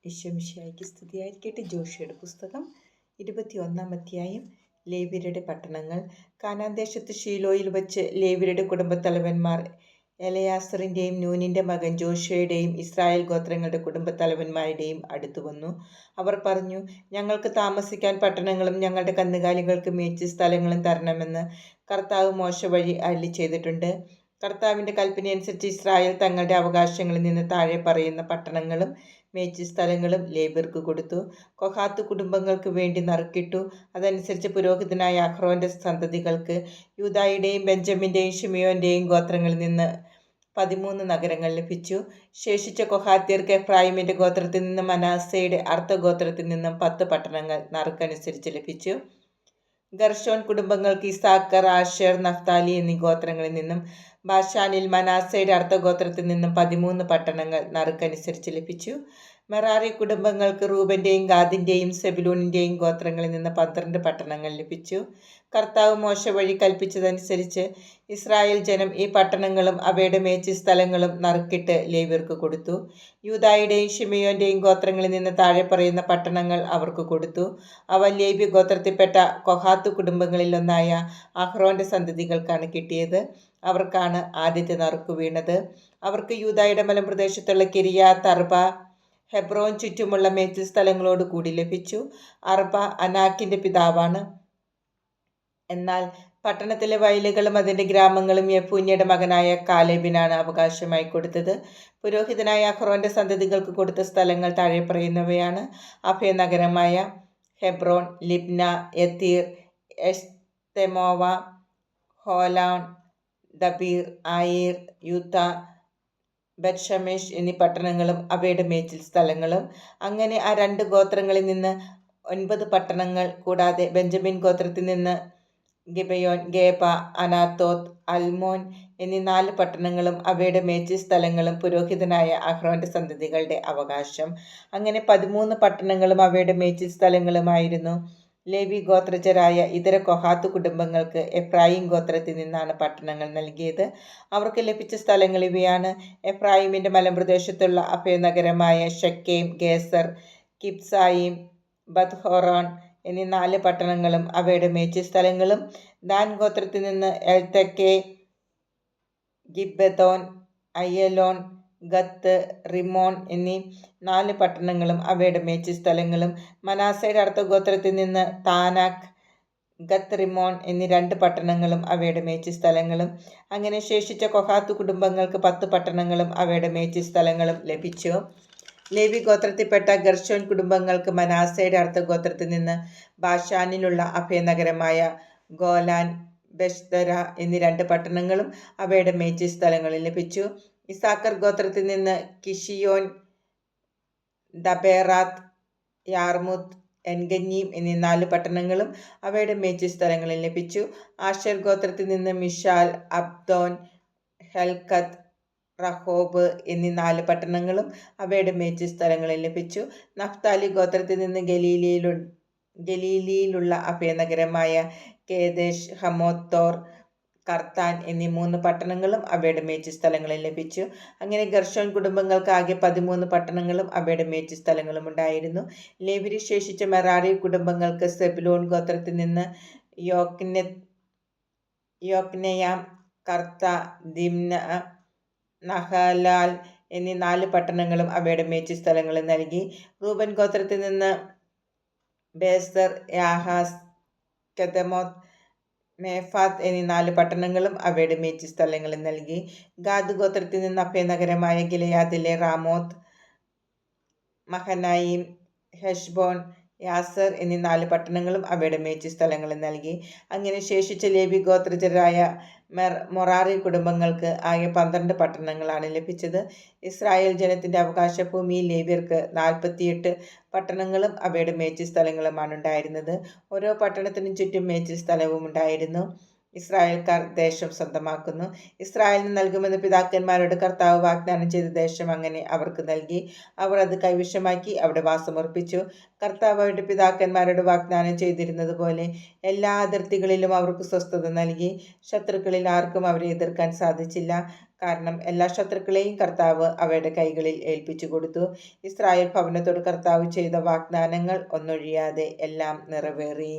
ഈശോമിശിഹായ്ക്ക് സ്തുതിയായിരിക്കട്ടെ. ജോഷിയുടെ പുസ്തകം 21 അധ്യായം. ലേവ്യരുടെ പട്ടണങ്ങൾ. കാനാൻ ദേശത്ത് ശീലോയിൽ വച്ച് ലേവ്യരുടെ കുടുംബത്തലവന്മാർ എലയാസറിൻ്റെയും നൂനിൻ്റെ മകൻ ജോഷുവയുടെയും ഇസ്രായേൽ ഗോത്രങ്ങളുടെ കുടുംബത്തലവന്മാരുടെയും അടുത്തു വന്നു. അവർ പറഞ്ഞു, ഞങ്ങൾക്ക് താമസിക്കാൻ പട്ടണങ്ങളും ഞങ്ങളുടെ കന്നുകാലികൾക്ക് മേച്ച് സ്ഥലങ്ങളും തരണമെന്ന് കർത്താവ് മോശ വഴി അരുളിച്ചെയ്തിട്ടുണ്ട്. കർത്താവിൻ്റെ കൽപ്പനയനുസരിച്ച് ഇസ്രായേൽ തങ്ങളുടെ അവകാശങ്ങളിൽ നിന്ന് താഴെ പറയുന്ന പട്ടണങ്ങളും മേച്ച് സ്ഥലങ്ങളും ലേവ്യർക്ക് കൊടുത്തു. കൊഹാത്ത് കുടുംബങ്ങൾക്ക് വേണ്ടി നറുക്കിട്ടു. അതനുസരിച്ച് പുരോഹിതനായ അഹ്റോന്റെ സന്തതികൾക്ക് യൂദായുടെയും ബെഞ്ചമിൻ്റെയും ശിമിയോന്റെയും ഗോത്രങ്ങളിൽ നിന്ന് 13 നഗരങ്ങൾ ലഭിച്ചു. ശേഷിച്ച കൊഹാത്യർക്ക് എഫ്രായിമിന്റെ ഗോത്രത്തിൽ നിന്നും മനാസയുടെ അർദ്ധഗോത്രത്തിൽ നിന്നും 10 പട്ടണങ്ങൾ നറുക്കനുസരിച്ച് ലഭിച്ചു. ഗർഷോൻ കുടുംബങ്ങൾക്ക് ഇസാക്കർ, ആശേർ, നഫ്താലി എന്നീ ഗോത്രങ്ങളിൽ നിന്നും ബാശാനിൽ മനാസയുടെ അർദ്ധഗോത്രത്തിൽ നിന്നും 13 പട്ടണങ്ങൾ നറുക്കനുസരിച്ച് ലഭിച്ചു. മെറാറി കുടുംബങ്ങൾക്ക് റൂബന്റെയും ഗാദിന്റെയും സെബുലൂണിന്റെയും ഗോത്രങ്ങളിൽ നിന്ന് 12 പട്ടണങ്ങൾ ലഭിച്ചു. കർത്താവ് മോശ വഴി കൽപ്പിച്ചതനുസരിച്ച് ഇസ്രായേൽ ജനം ഈ പട്ടണങ്ങളും അവയുടെ മേച്ച് സ്ഥലങ്ങളും നറുക്കിട്ട് ലേവ്യർക്ക് കൊടുത്തു. യൂദായുടെയും ശിമിയോന്റെയും ഗോത്രങ്ങളിൽ നിന്ന് താഴെ പറയുന്ന പട്ടണങ്ങൾ അവർക്ക് കൊടുത്തു. അവ ലേവ്യ ഗോത്രത്തിൽപ്പെട്ട കൊഹാത്ത് കുടുംബങ്ങളിലൊന്നായ അഹ്റോന്റെ സന്തതികൾക്കാണ് കിട്ടിയത്. അവർക്കാണ് ആദ്യത്തെ നറുക്കു വീണത്. അവർക്ക് യൂദായുടെ മലമ്പ്രദേശത്തുള്ള കിരിയാത്ത് അർബ, ഹെബ്രോൻ ചുറ്റുമുള്ള മേച്ചിൽ സ്ഥലങ്ങളോട് കൂടി ലഭിച്ചു. അർബ അനാക്കിന്റെ പിതാവാണ്. എന്നാൽ പട്ടണത്തിലെ വയലുകളും അതിന്റെ ഗ്രാമങ്ങളും യെഫൂന്യയുടെ മകനായ കാലേബിനാണ് അവകാശമായി കൊടുത്തത്. പുരോഹിതനായ അഹ്റോന്റെ സന്തതികൾക്ക് കൊടുത്ത സ്ഥലങ്ങൾ താഴെ പറയുന്നവയാണ്: അഭയനഗരമായ ഹെബ്രോൻ, ലിബ്ന, യത്തീർ, എഷ്തെമോവ, ഹോലോൺ, ദബീർ, ആയീർ, യൂത്ത, ബത്ഷമേഷ് എന്നീ പട്ടണങ്ങളും അവയുടെ മേച്ചിൽ സ്ഥലങ്ങളും. അങ്ങനെ ആ 2 ഗോത്രങ്ങളിൽ നിന്ന് 9 പട്ടണങ്ങൾ കൂടാതെ ബെഞ്ചമിൻ ഗോത്രത്തിൽ നിന്ന് ഗിബയോൻ, ഗേബ, അനാത്തോത്ത്, അൽമോൻ എന്നീ 4 പട്ടണങ്ങളും അവയുടെ മേച്ചിൽ സ്ഥലങ്ങളും പുരോഹിതനായ അഹ്റോന്റെ സന്തതികളുടെ അവകാശം. അങ്ങനെ 13 പട്ടണങ്ങളും അവയുടെ മേച്ചിൽ സ്ഥലങ്ങളുമായിരുന്നു. ലേവി ഗോത്രജരായ ഇതര കൊഹാത്ത് കുടുംബങ്ങൾക്ക് എഫ്രായിം ഗോത്രത്തിൽ നിന്നാണ് പട്ടണങ്ങൾ നൽകിയത്. അവർക്ക് ലഭിച്ച സ്ഥലങ്ങൾ ഇവയാണ്: എഫ്രായിമിന്റെ മലമ്പ്രദേശത്തുള്ള അഭയനഗരമായ ഷെക്കേം, ഗേസർ, കിബ്സായിം, ബത്ത്ഹോറോൺ എന്നീ 4 പട്ടണങ്ങളും അവയുടെ മേച്ചിൽ സ്ഥലങ്ങളും. ദാൻ ഗോത്രത്തിൽ നിന്ന് എൽതെക്കെ, ഗിബ്ബെഥോൻ, അയ്യലോൻ, ഗത്ത്, റിമോൺ എന്നീ 4 പട്ടണങ്ങളും അവയുടെ മേച്ചിൽ സ്ഥലങ്ങളും. മനാസയുടെ അർദ്ധഗോത്രത്തിൽ നിന്ന് താനാക്ക്, ഗത്ത് റിമോൺ എന്നീ 2 പട്ടണങ്ങളും അവയുടെ മേച്ചിൽ സ്ഥലങ്ങളും. അങ്ങനെ ശേഷിച്ച കൊഹാത്ത് കുടുംബങ്ങൾക്ക് 10 പട്ടണങ്ങളും അവയുടെ മേച്ചിൽ സ്ഥലങ്ങളും ലഭിച്ചു. ലേവി ഗോത്രത്തിൽപ്പെട്ട ഗർഷോൻ കുടുംബങ്ങൾക്ക് മനാസയുടെ അർദ്ധഗോത്രത്തിൽ നിന്ന് ബാശാനിലുള്ള അഭയനഗരമായ ഗോലാൻ, ബെശ്തര എന്നീ 2 പട്ടണങ്ങളും അവയുടെ മേച്ചിൽ സ്ഥലങ്ങളിൽ ലഭിച്ചു. ഇസാക്കർ ഗോത്രത്തിൽ നിന്ന് കിഷിയോൻ, ദബേറാത്ത്, യാർമുത്ത്, എൻഗന്നീം എന്നീ 4 പട്ടണങ്ങളും അവയുടെ മേച്ചിൽ സ്ഥലങ്ങളിൽ ലഭിച്ചു. ആശേർ ഗോത്രത്തിൽ നിന്ന് മിഷാൽ, അബ്ദോൻ, ഹെൽക്കത്ത്, റഹോബ് എന്നീ 4 പട്ടണങ്ങളും അവയുടെ മേച്ചിൽ സ്ഥലങ്ങളിൽ ലഭിച്ചു. നഫ്താലി ഗോത്രത്തിൽ നിന്ന് ഗലീലിയിലുള്ള അഭയനഗരമായ കേദേശ്, ഹമോത്തോർ, കർത്താൻ എന്നീ 3 പട്ടണങ്ങളും അവയുടെ മേച്ചിൽ സ്ഥലങ്ങളിൽ ലഭിച്ചു. അങ്ങനെ ഗർഷോൻ കുടുംബങ്ങൾക്ക് ആകെ 13 പട്ടണങ്ങളും അവയുടെ മേച്ചിൽ സ്ഥലങ്ങളും ഉണ്ടായിരുന്നു. ലേവ്യരിൽ ശേഷിച്ച മെറാറി കുടുംബങ്ങൾക്ക് സെബുലൂൺ ഗോത്രത്തിൽ നിന്ന് യോക്നെയാം, കർത്ത, ദിമ്ന, നഹലാൽ എന്നീ 4 പട്ടണങ്ങളും അവയുടെ മേച്ചിൽ സ്ഥലങ്ങളും നൽകി. റൂബൻ ഗോത്രത്തിൽ നിന്ന് ബേസർ, യാഹാസ്, കെദമോത്ത്, മേഫാത്ത് എന്നീ 4 പട്ടണങ്ങളും അവയുടെ മേച്ചിൽ സ്ഥലങ്ങളും നൽകി. ഗാദ് ഗോത്രത്തിൽ നിന്ന് അഭയനഗരമായ ഗിലെയാദിലെ റാമോത്ത്, മഹനയീം, ഹെഷ്ബോൻ, യാസർ എന്നീ 4 പട്ടണങ്ങളും അവയുടെ മേച്ചിൽ സ്ഥലങ്ങളും നൽകി. അങ്ങനെ ശേഷിച്ച ലേവി ഗോത്രജരായ മൊറാറി കുടുംബങ്ങൾക്ക് ആകെ 12 പട്ടണങ്ങളാണ് ലഭിച്ചത്. ഇസ്രായേൽ ജനത്തിന്റെ അവകാശ ഭൂമിയിൽ ലേവ്യർക്ക് 48 പട്ടണങ്ങളും അവയുടെ മേച്ചിൽ സ്ഥലങ്ങളുമാണ് ഉണ്ടായിരുന്നത്. ഓരോ പട്ടണത്തിനും ചുറ്റും മേച്ചിൽ സ്ഥലവും ഉണ്ടായിരുന്നു. ഇസ്രായേൽക്കാർ ദേശം സ്വന്തമാക്കുന്നു. ഇസ്രായേലിന് നൽകുമെന്ന് പിതാക്കന്മാരോട് കർത്താവ് വാഗ്ദാനം ചെയ്ത ദേശം അങ്ങനെ അവർക്ക് നൽകി. അവർ അത് കൈവശമാക്കി അവിടെ വാസമുറപ്പിച്ചു. കർത്താവ് അവരുടെ പിതാക്കന്മാരോട് വാഗ്ദാനം ചെയ്തിരുന്നതുപോലെ എല്ലാ അതിർത്തികളിലും അവർക്ക് സ്വസ്ഥത നൽകി. ശത്രുക്കളിൽ ആർക്കും അവരെ എതിർക്കാൻ സാധിച്ചില്ല. കാരണം എല്ലാ ശത്രുക്കളെയും കർത്താവ് അവയുടെ കൈകളിൽ ഏൽപ്പിച്ചു കൊടുത്തു. ഇസ്രായേൽ ഭവനത്തോട് കർത്താവ് ചെയ്ത വാഗ്ദാനങ്ങൾ ഒന്നൊഴിയാതെ എല്ലാം നിറവേറി.